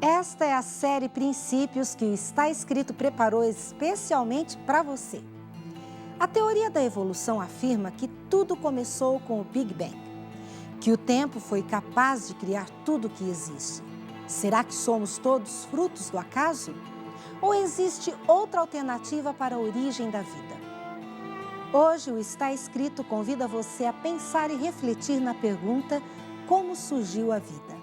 Esta é a série Princípios que o Está Escrito preparou especialmente para você. A teoria da evolução afirma que tudo começou com o Big Bang, que o tempo foi capaz de criar tudo o que existe. Será que somos todos frutos do acaso? Ou existe outra alternativa para a origem da vida? Hoje o Está Escrito convida você a pensar e refletir na pergunta: como surgiu a vida?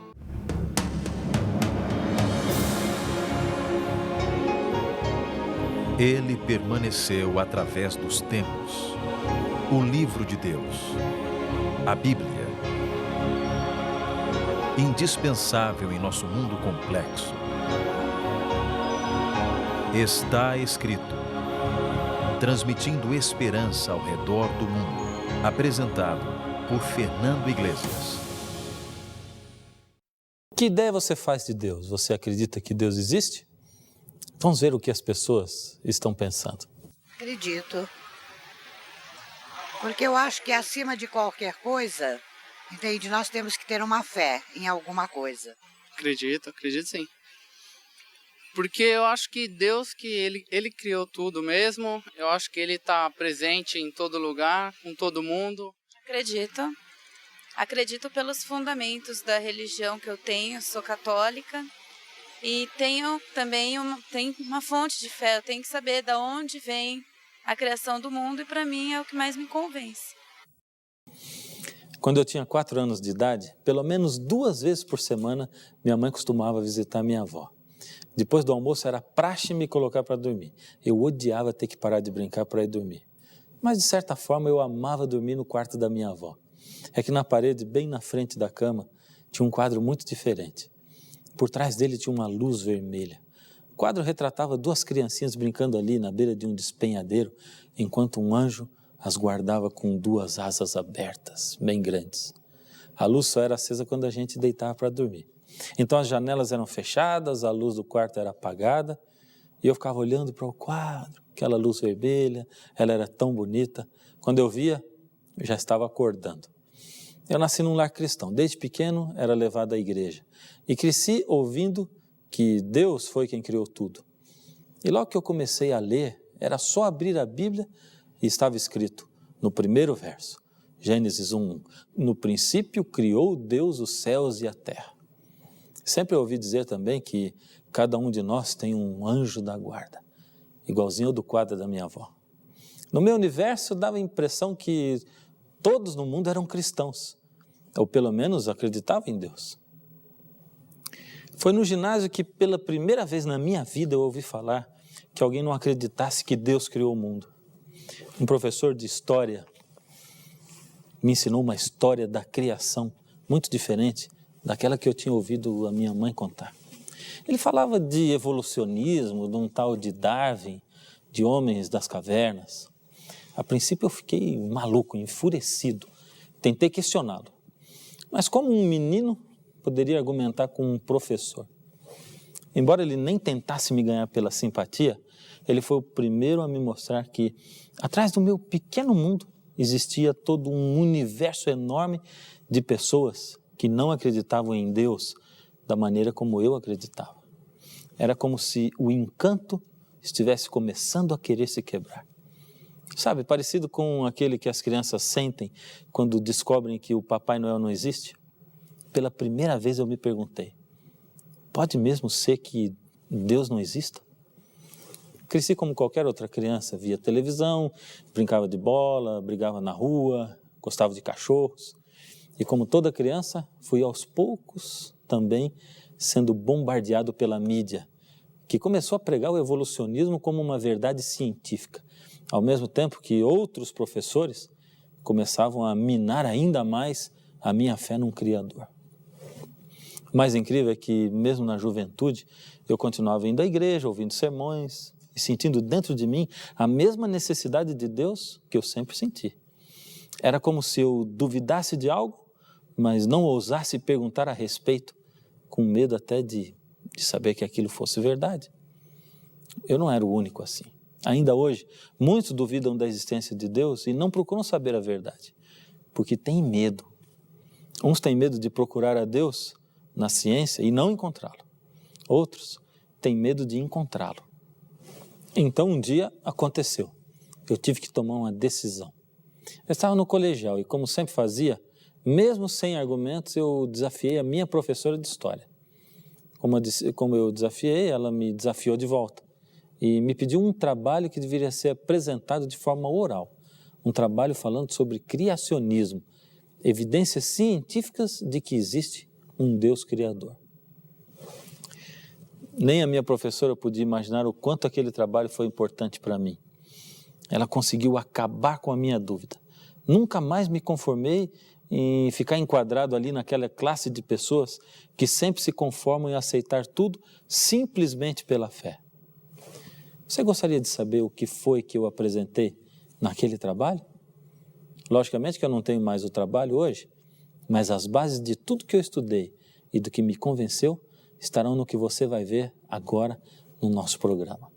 Ele permaneceu através dos tempos. O livro de Deus, a Bíblia, indispensável em nosso mundo complexo. Está escrito, transmitindo esperança ao redor do mundo. Apresentado por Fernando Iglesias. Que ideia você faz de Deus? Você acredita que Deus existe? Vamos ver o que as pessoas estão pensando. Acredito. Porque eu acho que acima de qualquer coisa, entende, nós temos que ter uma fé em alguma coisa. Acredito sim. Porque eu acho que Deus, ele criou tudo mesmo. Eu acho que ele está presente em todo lugar, com todo mundo. Acredito. Acredito pelos fundamentos da religião que eu tenho, sou católica. E tenho também uma fonte de fé, eu tenho que saber de onde vem a criação do mundo e para mim é o que mais me convence. Quando eu tinha 4 anos de idade, pelo menos 2 vezes por semana, minha mãe costumava visitar minha avó. Depois do almoço era praxe me colocar para dormir. Eu odiava ter que parar de brincar para ir dormir. Mas de certa forma eu amava dormir no quarto da minha avó. É que na parede, bem na frente da cama, tinha um quadro muito diferente. Por trás dele tinha uma luz vermelha. O quadro retratava 2 criancinhas brincando ali na beira de um despenhadeiro, enquanto um anjo as guardava com 2 asas abertas, bem grandes. A luz só era acesa quando a gente deitava para dormir. Então as janelas eram fechadas, a luz do quarto era apagada, e eu ficava olhando para o quadro, aquela luz vermelha, ela era tão bonita. Quando eu via, eu já estava acordando. Eu nasci num lar cristão. Desde pequeno era levado à igreja. E cresci ouvindo que Deus foi quem criou tudo. E logo que eu comecei a ler, era só abrir a Bíblia e estava escrito no primeiro verso, Gênesis 1:1, no princípio criou Deus os céus e a terra. Sempre ouvi dizer também que cada um de nós tem um anjo da guarda, igualzinho ao do quadro da minha avó. No meu universo dava a impressão que todos no mundo eram cristãos, ou pelo menos acreditavam em Deus. Foi no ginásio que pela primeira vez na minha vida eu ouvi falar que alguém não acreditasse que Deus criou o mundo. Um professor de história me ensinou uma história da criação muito diferente daquela que eu tinha ouvido a minha mãe contar. Ele falava de evolucionismo, de um tal de Darwin, de homens das cavernas. A princípio eu fiquei maluco, enfurecido. Tentei questioná-lo. Mas como um menino poderia argumentar com um professor? Embora ele nem tentasse me ganhar pela simpatia, ele foi o primeiro a me mostrar que, atrás do meu pequeno mundo, existia todo um universo enorme de pessoas que não acreditavam em Deus da maneira como eu acreditava. Era como se o encanto estivesse começando a querer se quebrar. Sabe, parecido com aquele que as crianças sentem quando descobrem que o Papai Noel não existe? Pela primeira vez eu me perguntei, pode mesmo ser que Deus não exista? Cresci como qualquer outra criança, via televisão, brincava de bola, brigava na rua, gostava de cachorros. E como toda criança, fui aos poucos também sendo bombardeado pela mídia, que começou a pregar o evolucionismo como uma verdade científica, ao mesmo tempo que outros professores começavam a minar ainda mais a minha fé num Criador. O mais incrível é que, mesmo na juventude, eu continuava indo à igreja, ouvindo sermões e sentindo dentro de mim a mesma necessidade de Deus que eu sempre senti. Era como se eu duvidasse de algo, mas não ousasse perguntar a respeito, com medo até de saber que aquilo fosse verdade. Eu não era o único assim. Ainda hoje, muitos duvidam da existência de Deus e não procuram saber a verdade, porque têm medo. Uns têm medo de procurar a Deus na ciência e não encontrá-lo. Outros têm medo de encontrá-lo. Então um dia aconteceu. Eu tive que tomar uma decisão. Eu estava no colegial e, como sempre fazia, mesmo sem argumentos, eu desafiei a minha professora de história. Como eu desafiei, ela me desafiou de volta e me pediu um trabalho que deveria ser apresentado de forma oral. Um trabalho falando sobre criacionismo, evidências científicas de que existe um Deus criador. Nem a minha professora podia imaginar o quanto aquele trabalho foi importante para mim. Ela conseguiu acabar com a minha dúvida. Nunca mais me conformei em ficar enquadrado ali naquela classe de pessoas que sempre se conformam em aceitar tudo simplesmente pela fé. Você gostaria de saber o que foi que eu apresentei naquele trabalho? Logicamente que eu não tenho mais o trabalho hoje, mas as bases de tudo que eu estudei e do que me convenceu estarão no que você vai ver agora no nosso programa.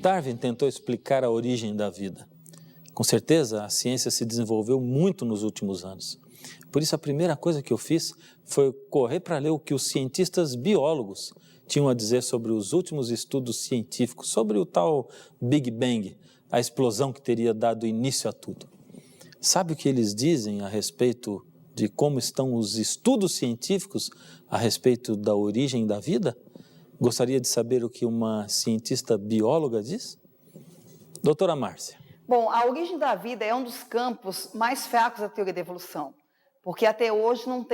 Darwin tentou explicar a origem da vida. Com certeza, a ciência se desenvolveu muito nos últimos anos. Por isso, a primeira coisa que eu fiz foi correr para ler o que os cientistas biólogos tinham a dizer sobre os últimos estudos científicos, sobre o tal Big Bang, a explosão que teria dado início a tudo. Sabe o que eles dizem a respeito de como estão os estudos científicos a respeito da origem da vida? Gostaria de saber o que uma cientista bióloga diz? Doutora Márcia. Bom, a origem da vida é um dos campos mais fracos da teoria da evolução, porque até hoje não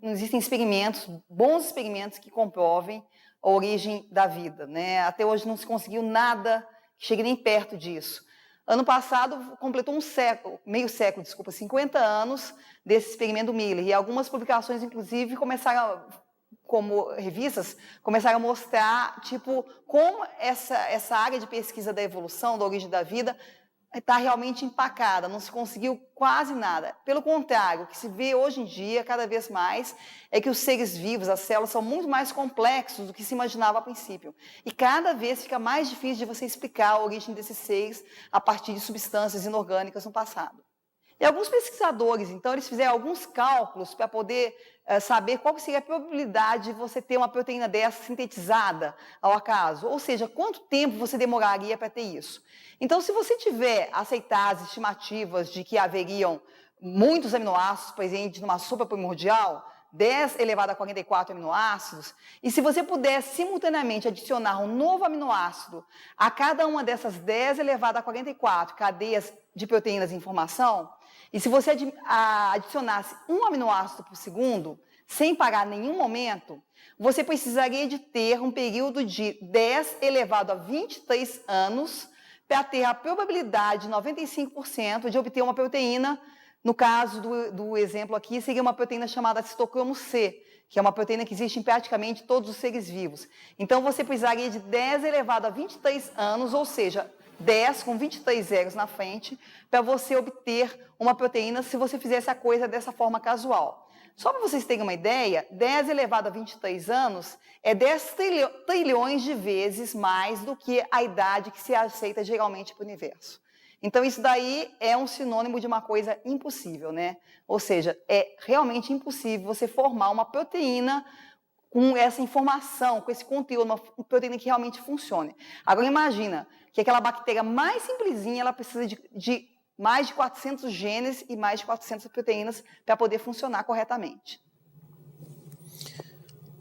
existem experimentos, bons experimentos que comprovem a origem da vida, né? Até hoje não se conseguiu nada que chegue nem perto disso. Ano passado completou 50 anos desse experimento Miller, e algumas publicações, inclusive, como revistas, começaram a mostrar como essa área de pesquisa da evolução, da origem da vida, está realmente empacada, não se conseguiu quase nada. Pelo contrário, o que se vê hoje em dia, cada vez mais, é que os seres vivos, as células, são muito mais complexos do que se imaginava a princípio. E cada vez fica mais difícil de você explicar a origem desses seres a partir de substâncias inorgânicas no passado. E alguns pesquisadores, então, eles fizeram alguns cálculos para poder saber qual seria a probabilidade de você ter uma proteína dessa sintetizada ao acaso. Ou seja, quanto tempo você demoraria para ter isso. Então, se você tiver aceitar as estimativas de que haveriam muitos aminoácidos presentes numa sopa primordial, 10 elevado a 44 aminoácidos, e se você puder simultaneamente adicionar um novo aminoácido a cada uma dessas 10 elevado a 44 cadeias de proteínas em formação, e se você adicionasse um aminoácido por segundo, sem parar em nenhum momento, você precisaria de ter um período de 10 elevado a 23 anos para ter a probabilidade de 95% de obter uma proteína. No caso do exemplo aqui, seria uma proteína chamada citocromo C, que é uma proteína que existe em praticamente todos os seres vivos. Então, você precisaria de 10 elevado a 23 anos, ou seja, 10 com 23 zeros na frente, para você obter uma proteína se você fizesse a coisa dessa forma casual. Só para vocês terem uma ideia, 10 elevado a 23 anos é 10 trilhões de vezes mais do que a idade que se aceita geralmente para o universo. Então, isso daí é um sinônimo de uma coisa impossível, né? Ou seja, é realmente impossível você formar uma proteína com essa informação, com esse conteúdo, uma proteína que realmente funcione. Agora, imagina que aquela bactéria mais simplesinha, ela precisa de mais de 400 genes e mais de 400 proteínas para poder funcionar corretamente.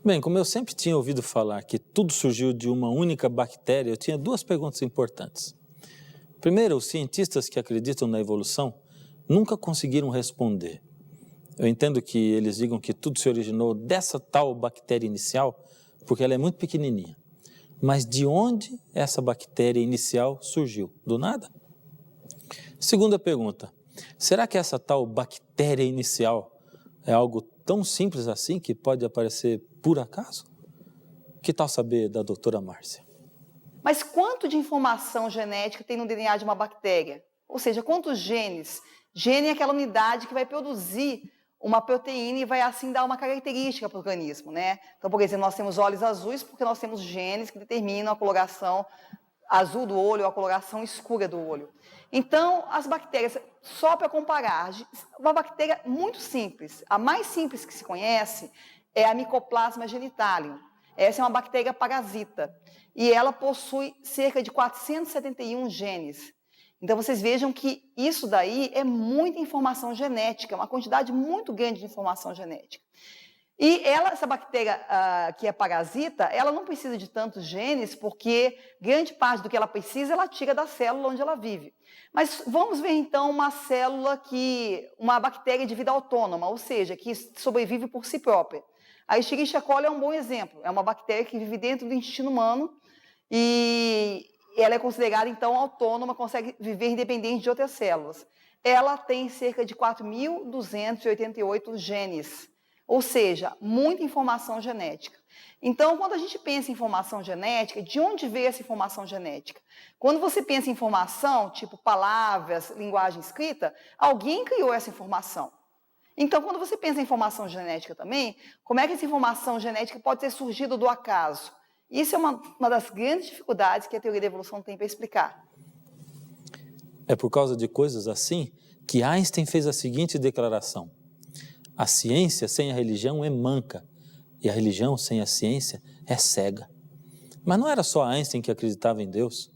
Bem, como eu sempre tinha ouvido falar que tudo surgiu de uma única bactéria, eu tinha duas perguntas importantes. Primeiro, os cientistas que acreditam na evolução nunca conseguiram responder. Eu entendo que eles digam que tudo se originou dessa tal bactéria inicial, porque ela é muito pequenininha. Mas de onde essa bactéria inicial surgiu? Do nada? Segunda pergunta, será que essa tal bactéria inicial é algo tão simples assim que pode aparecer por acaso? Que tal saber da doutora Márcia? Mas quanto de informação genética tem no DNA de uma bactéria? Ou seja, quantos genes? Gene é aquela unidade que vai produzir uma proteína e vai assim dar uma característica para o organismo, né? Então, por exemplo, nós temos olhos azuis porque nós temos genes que determinam a coloração azul do olho ou a coloração escura do olho. Então, as bactérias, só para comparar, uma bactéria muito simples, a mais simples que se conhece é a Mycoplasma genitalium. Essa é uma bactéria parasita e ela possui cerca de 471 genes. Então, vocês vejam que isso daí é muita informação genética, uma quantidade muito grande de informação genética. E essa bactéria que é parasita, ela não precisa de tantos genes, porque grande parte do que ela precisa, ela tira da célula onde ela vive. Mas vamos ver então uma bactéria de vida autônoma, ou seja, que sobrevive por si própria. A Escherichia coli é um bom exemplo, é uma bactéria que vive dentro do intestino humano e ela é considerada então autônoma, consegue viver independente de outras células. Ela tem cerca de 4.288 genes. Ou seja, muita informação genética. Então, quando a gente pensa em informação genética, de onde veio essa informação genética? Quando você pensa em informação, tipo palavras, linguagem escrita, alguém criou essa informação. Então, quando você pensa em informação genética também, como é que essa informação genética pode ter surgido do acaso? Isso é uma das grandes dificuldades que a teoria da evolução tem para explicar. É por causa de coisas assim que Einstein fez a seguinte declaração: a ciência sem a religião é manca, e a religião sem a ciência é cega. Mas não era só Einstein que acreditava em Deus.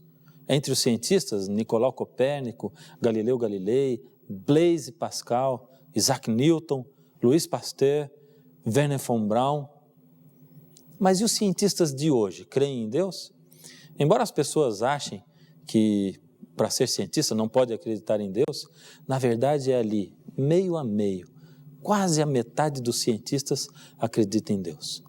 Entre os cientistas, Nicolau Copérnico, Galileu Galilei, Blaise Pascal, Isaac Newton, Louis Pasteur, Wernher von Braun. Mas e os cientistas de hoje, creem em Deus? Embora as pessoas achem que para ser cientista não pode acreditar em Deus, na verdade é ali, meio a meio. Quase a metade dos cientistas acredita em Deus.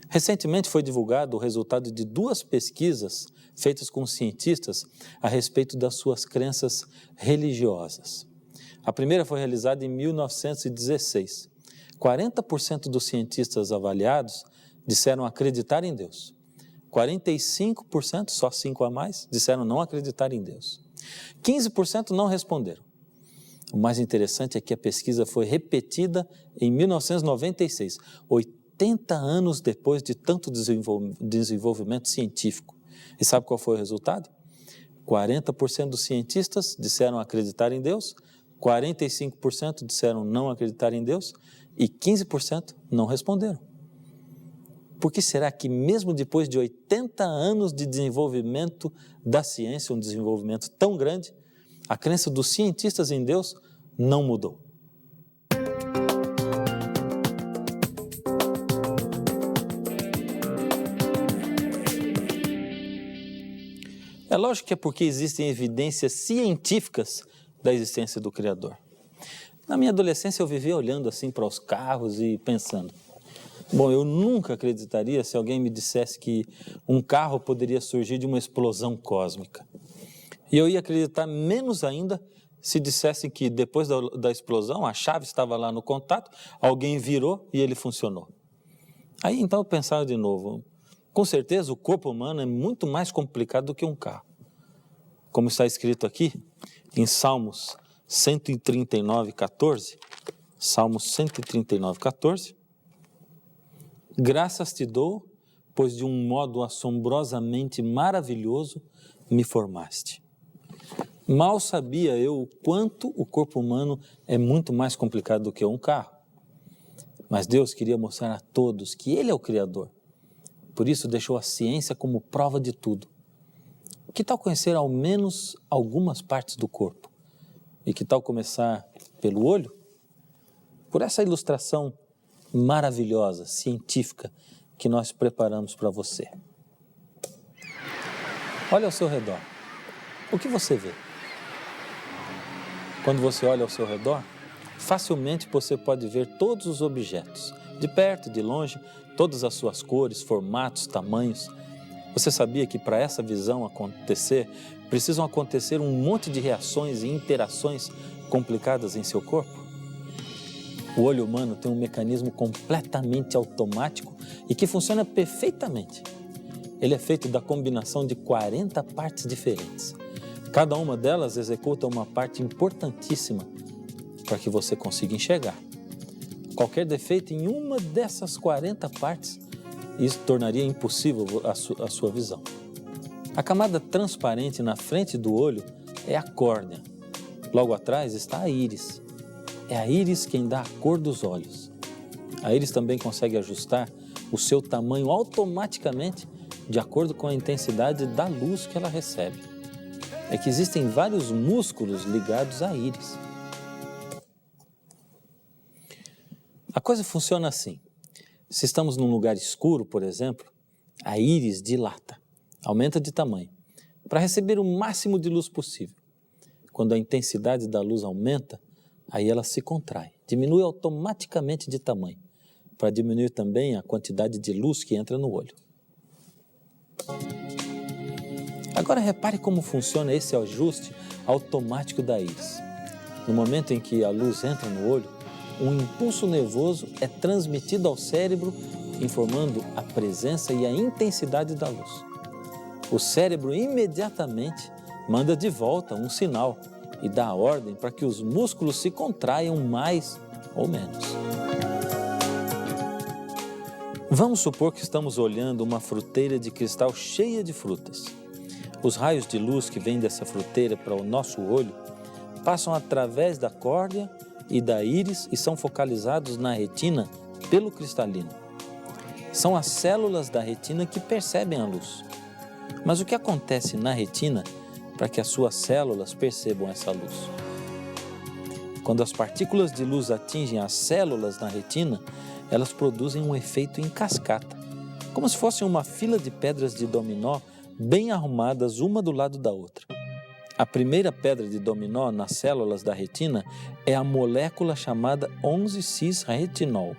Recentemente foi divulgado o resultado de 2 pesquisas feitas com cientistas a respeito das suas crenças religiosas. A primeira foi realizada em 1916. 40% dos cientistas avaliados disseram acreditar em Deus. 45%, só 5 a mais, disseram não acreditar em Deus. 15% não responderam. O mais interessante é que a pesquisa foi repetida em 1996, 80 anos depois de tanto desenvolvimento científico. E sabe qual foi o resultado? 40% dos cientistas disseram acreditar em Deus, 45% disseram não acreditar em Deus e 15% não responderam. Por que será que mesmo depois de 80 anos de desenvolvimento da ciência, um desenvolvimento tão grande, a crença dos cientistas em Deus não mudou? É lógico que é porque existem evidências científicas da existência do Criador. Na minha adolescência eu vivia olhando assim para os carros e pensando, bom, eu nunca acreditaria se alguém me dissesse que um carro poderia surgir de uma explosão cósmica. E eu ia acreditar menos ainda se dissessem que depois da explosão a chave estava lá no contato, alguém virou e ele funcionou. Aí então eu pensava de novo, com certeza o corpo humano é muito mais complicado do que um carro. Como está escrito aqui em Salmos 139, 14, Salmos 139, 14, graças te dou, pois de um modo assombrosamente maravilhoso me formaste. Mal sabia eu o quanto o corpo humano é muito mais complicado do que um carro. Mas Deus queria mostrar a todos que Ele é o Criador. Por isso deixou a ciência como prova de tudo. Que tal conhecer ao menos algumas partes do corpo? E que tal começar pelo olho? Por essa ilustração maravilhosa, científica, que nós preparamos para você. Olha ao seu redor. O que você vê? Quando você olha ao seu redor, facilmente você pode ver todos os objetos, de perto, de longe, todas as suas cores, formatos, tamanhos. Você sabia que para essa visão acontecer, precisam acontecer um monte de reações e interações complicadas em seu corpo? O olho humano tem um mecanismo completamente automático e que funciona perfeitamente. Ele é feito da combinação de 40 partes diferentes. Cada uma delas executa uma parte importantíssima para que você consiga enxergar. Qualquer defeito em uma dessas 40 partes, isso tornaria impossível a sua visão. A camada transparente na frente do olho é a córnea. Logo atrás está a íris. É a íris quem dá a cor dos olhos. A íris também consegue ajustar o seu tamanho automaticamente de acordo com a intensidade da luz que ela recebe. É que existem vários músculos ligados à íris. A coisa funciona assim. Se estamos num lugar escuro, por exemplo, a íris dilata, aumenta de tamanho, para receber o máximo de luz possível. Quando a intensidade da luz aumenta, aí ela se contrai, diminui automaticamente de tamanho, para diminuir também a quantidade de luz que entra no olho. Agora repare como funciona esse ajuste automático da íris. No momento em que a luz entra no olho, um impulso nervoso é transmitido ao cérebro, informando a presença e a intensidade da luz. O cérebro imediatamente manda de volta um sinal e dá a ordem para que os músculos se contraiam mais ou menos. Vamos supor que estamos olhando uma fruteira de cristal cheia de frutas. Os raios de luz que vêm dessa fruteira para o nosso olho passam através da córnea e da íris e são focalizados na retina pelo cristalino. São as células da retina que percebem a luz. Mas o que acontece na retina para que as suas células percebam essa luz? Quando as partículas de luz atingem as células na retina, elas produzem um efeito em cascata, como se fosse uma fila de pedras de dominó bem arrumadas uma do lado da outra. A primeira pedra de dominó nas células da retina é a molécula chamada 11-cis-retinol.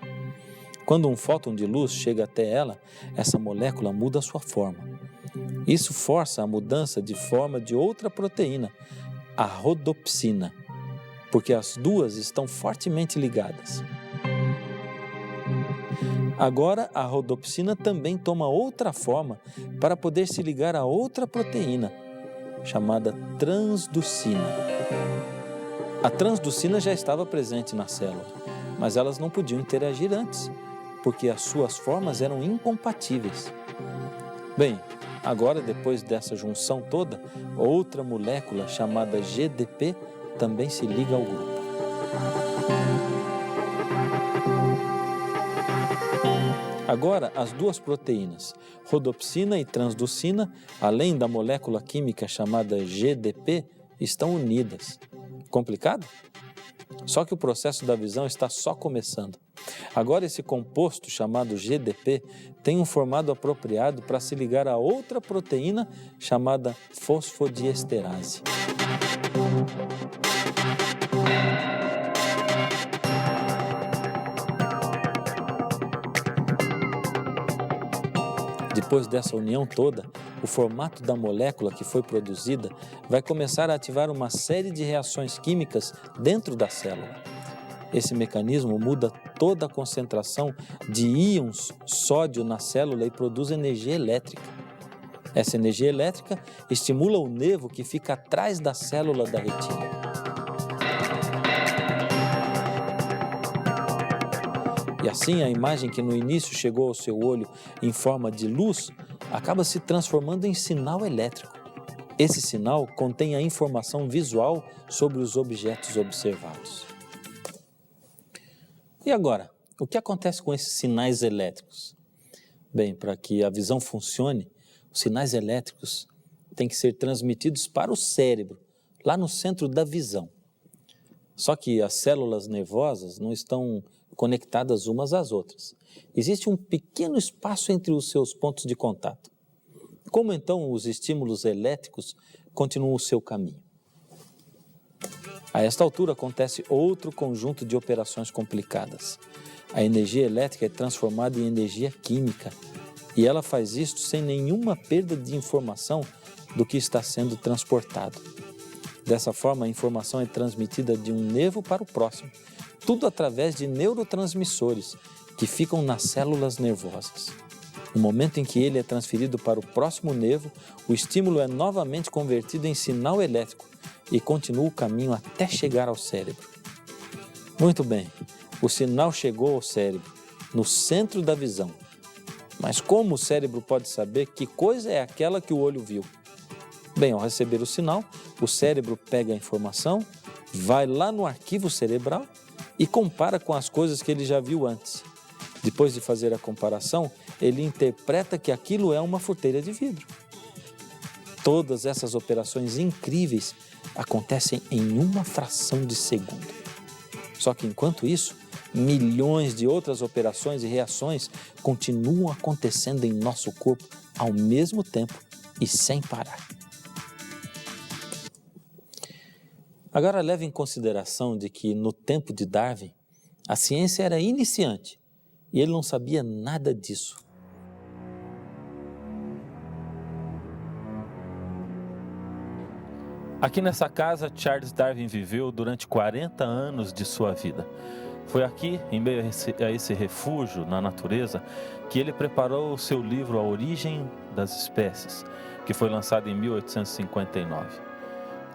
Quando um fóton de luz chega até ela, essa molécula muda a sua forma. Isso força a mudança de forma de outra proteína, a rodopsina, porque as duas estão fortemente ligadas. Agora, a rodopsina também toma outra forma para poder se ligar a outra proteína, chamada transducina. A transducina já estava presente na célula, mas elas não podiam interagir antes, porque as suas formas eram incompatíveis. Bem, agora depois dessa junção toda, outra molécula chamada GDP também se liga ao grupo. Agora, as duas proteínas, rodopsina e transducina, além da molécula química chamada GDP, estão unidas. Complicado? Só que o processo da visão está só começando. Agora esse composto chamado GDP tem um formato apropriado para se ligar a outra proteína chamada fosfodiesterase. Depois dessa união toda, o formato da molécula que foi produzida vai começar a ativar uma série de reações químicas dentro da célula. Esse mecanismo muda toda a concentração de íons sódio na célula e produz energia elétrica. Essa energia elétrica estimula o nervo que fica atrás da célula da retina. E assim a imagem que no início chegou ao seu olho em forma de luz acaba se transformando em sinal elétrico. Esse sinal contém a informação visual sobre os objetos observados. E agora, o que acontece com esses sinais elétricos? Bem, para que a visão funcione, os sinais elétricos têm que ser transmitidos para o cérebro, lá no centro da visão. Só que as células nervosas não estão conectadas umas às outras. Existe um pequeno espaço entre os seus pontos de contato. Como então os estímulos elétricos continuam o seu caminho? A esta altura acontece outro conjunto de operações complicadas. A energia elétrica é transformada em energia química e ela faz isto sem nenhuma perda de informação do que está sendo transportado. Dessa forma, a informação é transmitida de um nervo para o próximo, tudo através de neurotransmissores que ficam nas células nervosas. No momento em que ele é transferido para o próximo nervo, o estímulo é novamente convertido em sinal elétrico e continua o caminho até chegar ao cérebro. Muito bem, o sinal chegou ao cérebro, no centro da visão. Mas como o cérebro pode saber que coisa é aquela que o olho viu? Bem, ao receber o sinal, o cérebro pega a informação, vai lá no arquivo cerebral e compara com as coisas que ele já viu antes. Depois de fazer a comparação, ele interpreta que aquilo é uma fruteira de vidro. Todas essas operações incríveis acontecem em uma fração de segundo. Só que enquanto isso, milhões de outras operações e reações continuam acontecendo em nosso corpo ao mesmo tempo e sem parar. Agora leve em consideração de que no tempo de Darwin, a ciência era iniciante e ele não sabia nada disso. Aqui nessa casa, Charles Darwin viveu durante 40 anos de sua vida. Foi aqui, em meio a esse refúgio na natureza, que ele preparou o seu livro A Origem das Espécies, que foi lançado em 1859.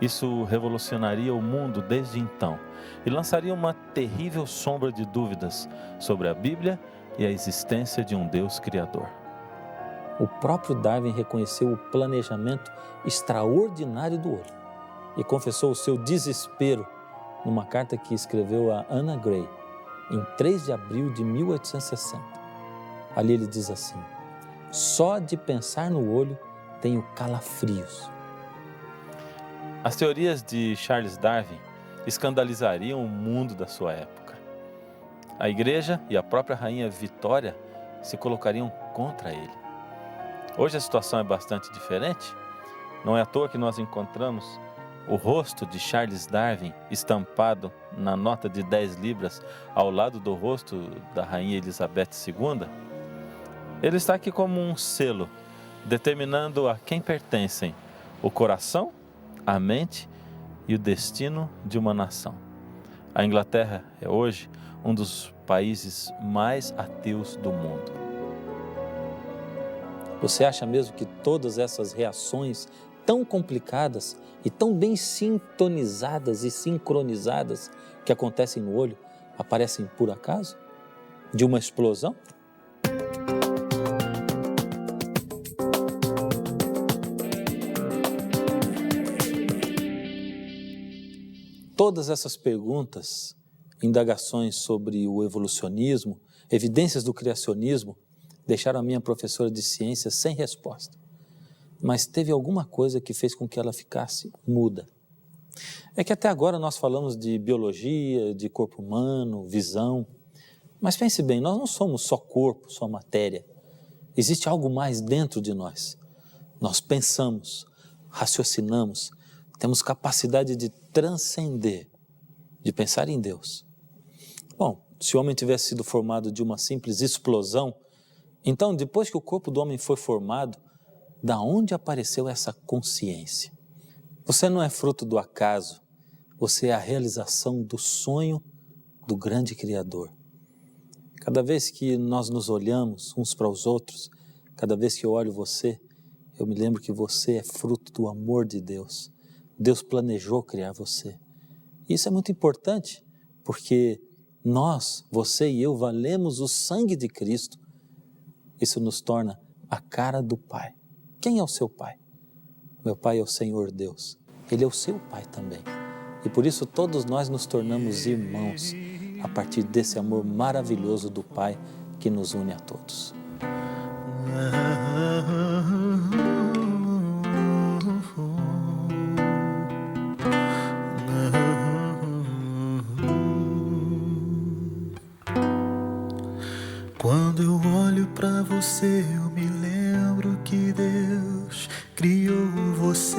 Isso revolucionaria o mundo desde então e lançaria uma terrível sombra de dúvidas sobre a Bíblia e a existência de um Deus criador. O próprio Darwin reconheceu o planejamento extraordinário do olho e confessou o seu desespero numa carta que escreveu a Anna Gray, em 3 de abril de 1860. Ali ele diz assim: só de pensar no olho tenho calafrios. As teorias de Charles Darwin escandalizariam o mundo da sua época. A igreja e a própria rainha Vitória se colocariam contra ele. Hoje a situação é bastante diferente. Não é à toa que nós encontramos o rosto de Charles Darwin estampado na nota de 10 libras ao lado do rosto da rainha Elizabeth II. Ele está aqui como um selo, determinando a quem pertencem o coração, a mente e o destino de uma nação. A Inglaterra é hoje um dos países mais ateus do mundo. Você acha mesmo que todas essas reações tão complicadas e tão bem sintonizadas e sincronizadas que acontecem no olho aparecem por acaso? De uma explosão? Todas essas perguntas, indagações sobre o evolucionismo, evidências do criacionismo, deixaram a minha professora de ciências sem resposta. Mas teve alguma coisa que fez com que ela ficasse muda. É que até agora nós falamos de biologia, de corpo humano, visão. Mas pense bem, nós não somos só corpo, só matéria. Existe algo mais dentro de nós. Nós pensamos, raciocinamos, temos capacidade de transcender, de pensar em Deus. Bom, se o homem tivesse sido formado de uma simples explosão, então depois que o corpo do homem foi formado, da onde apareceu essa consciência? Você não é fruto do acaso, você é a realização do sonho do grande Criador. Cada vez que nós nos olhamos uns para os outros, cada vez que eu olho você, eu me lembro que você é fruto do amor de Deus. Deus planejou criar você. Isso é muito importante, porque nós, você e eu, valemos o sangue de Cristo. Isso nos torna a cara do Pai. Quem é o seu Pai? Meu Pai é o Senhor Deus. Ele é o seu Pai também. E por isso todos nós nos tornamos irmãos a partir desse amor maravilhoso do Pai que nos une a todos. Quando eu olho pra você, eu me lembro que Deus criou você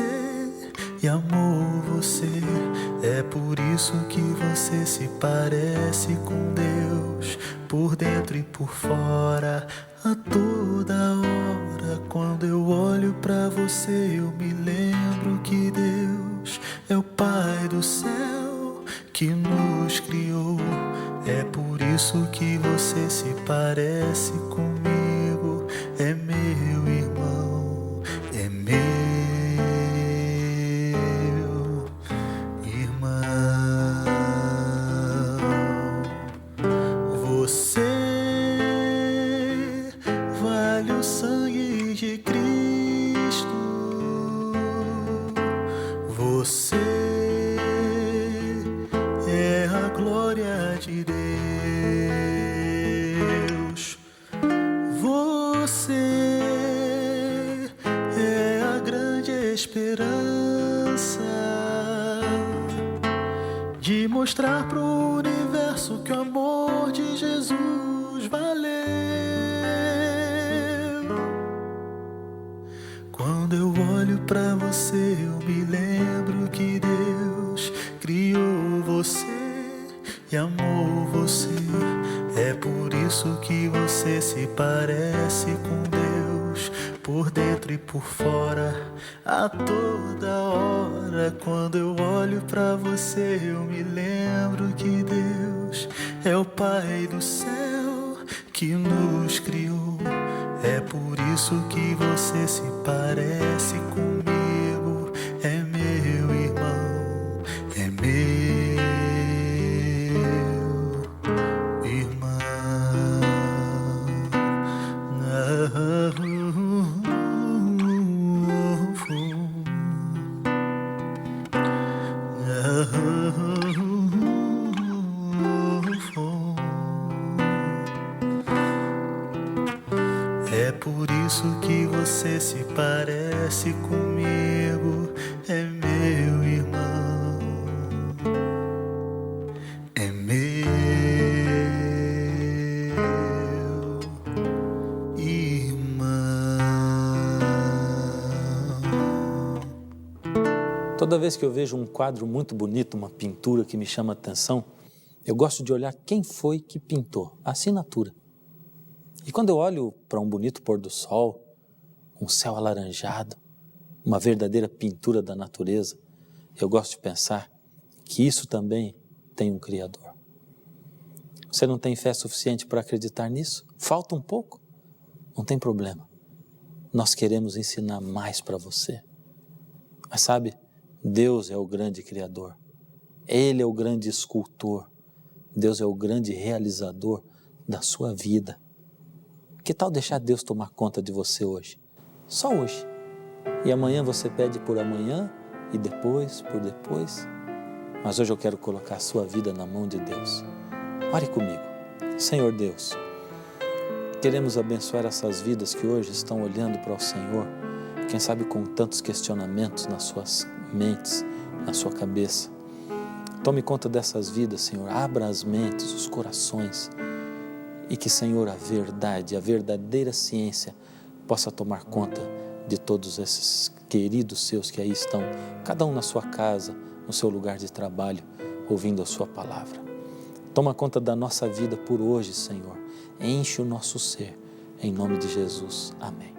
e amou você. É por isso que você se parece com Deus, por dentro e por fora, a toda hora. Quando eu olho pra você, eu me lembro que Deus é o Pai do céu que nos criou. É por isso que você se parece comigo, é meu irmão, é meu irmão. Você vale o sangue de Cristo, de mostrar pro universo que o amor de Jesus valeu. Quando eu olho pra você, eu me lembro que Deus criou você e amou você. É por isso que você se parece com Deus, por dentro e por fora, a toda hora. Quando eu olho pra você, eu me lembro que Deus é o Pai do céu que nos criou. É por isso que você se parece comigo. É meu irmão, é meu irmão. É por isso que você se parece comigo. É meu irmão, é meu irmão. Toda vez que eu vejo um quadro muito bonito, uma pintura que me chama a atenção, eu gosto de olhar quem foi que pintou, a assinatura. E quando eu olho para um bonito pôr do sol, um céu alaranjado, uma verdadeira pintura da natureza, eu gosto de pensar que isso também tem um Criador. Você não tem fé suficiente para acreditar nisso? Falta um pouco? Não tem problema. Nós queremos ensinar mais para você. Mas sabe, Deus é o grande Criador. Ele é o grande escultor. Deus é o grande realizador da sua vida. Que tal deixar Deus tomar conta de você hoje? Só hoje. E amanhã você pede por amanhã e depois por depois. Mas hoje eu quero colocar a sua vida na mão de Deus. Ore comigo. Senhor Deus, queremos abençoar essas vidas que hoje estão olhando para o Senhor, quem sabe com tantos questionamentos nas suas mentes, na sua cabeça. Tome conta dessas vidas, Senhor. Abra as mentes, os corações. E que, Senhor, a verdade, a verdadeira ciência possa tomar conta de todos esses queridos seus que aí estão, cada um na sua casa, no seu lugar de trabalho, ouvindo a sua palavra. Toma conta da nossa vida por hoje, Senhor. Enche o nosso ser, em nome de Jesus. Amém.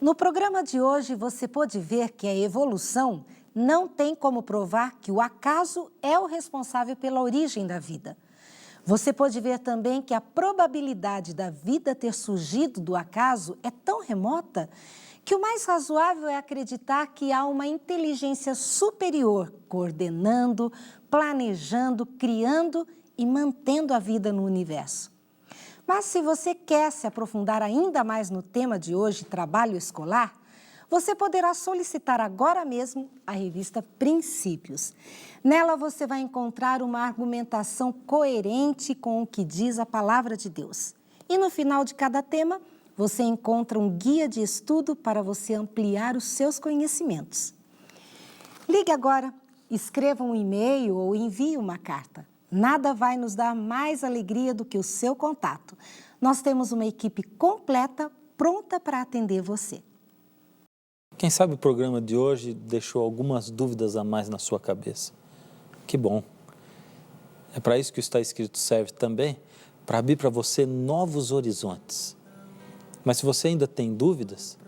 No programa de hoje, você pôde ver que a evolução não tem como provar que o acaso é o responsável pela origem da vida. Você pode ver também que a probabilidade da vida ter surgido do acaso é tão remota que o mais razoável é acreditar que há uma inteligência superior coordenando, planejando, criando e mantendo a vida no universo. Mas se você quer se aprofundar ainda mais no tema de hoje, trabalho escolar, você poderá solicitar agora mesmo a revista Princípios. Nela você vai encontrar uma argumentação coerente com o que diz a palavra de Deus. E no final de cada tema, você encontra um guia de estudo para você ampliar os seus conhecimentos. Ligue agora, escreva um e-mail ou envie uma carta. Nada vai nos dar mais alegria do que o seu contato. Nós temos uma equipe completa, pronta para atender você. Quem sabe o programa de hoje deixou algumas dúvidas a mais na sua cabeça. Que bom. É para isso que o Está Escrito serve também, para abrir para você novos horizontes. Mas se você ainda tem dúvidas,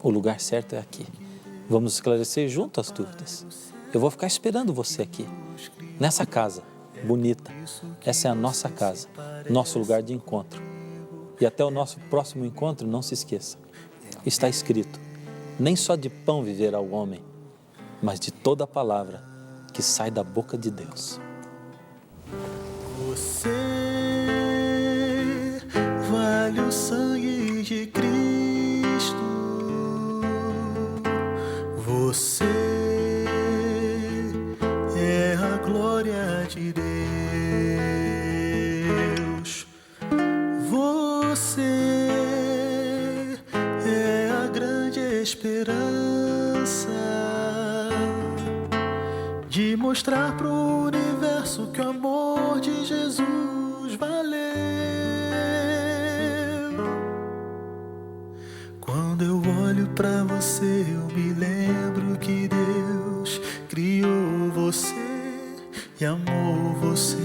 o lugar certo é aqui. Vamos esclarecer junto as dúvidas. Eu vou ficar esperando você aqui, nessa casa bonita. Essa é a nossa casa, nosso lugar de encontro. E até o nosso próximo encontro, não se esqueça. Está escrito: nem só de pão viverá o homem, mas de toda a palavra que sai da boca de Deus. Você vale o sangue de Cristo. Você é a glória de Deus. Você é a grande esperança de mostrar mostrar pro universo que o amor de Jesus valeu. Quando eu olho pra você, eu me lembro que Deus criou você e amou você.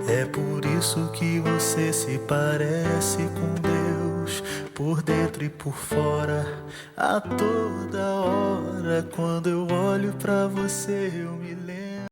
É por isso que você se parece com Deus, por dentro e por fora, a toda hora. Quando eu olho pra você, eu me lembro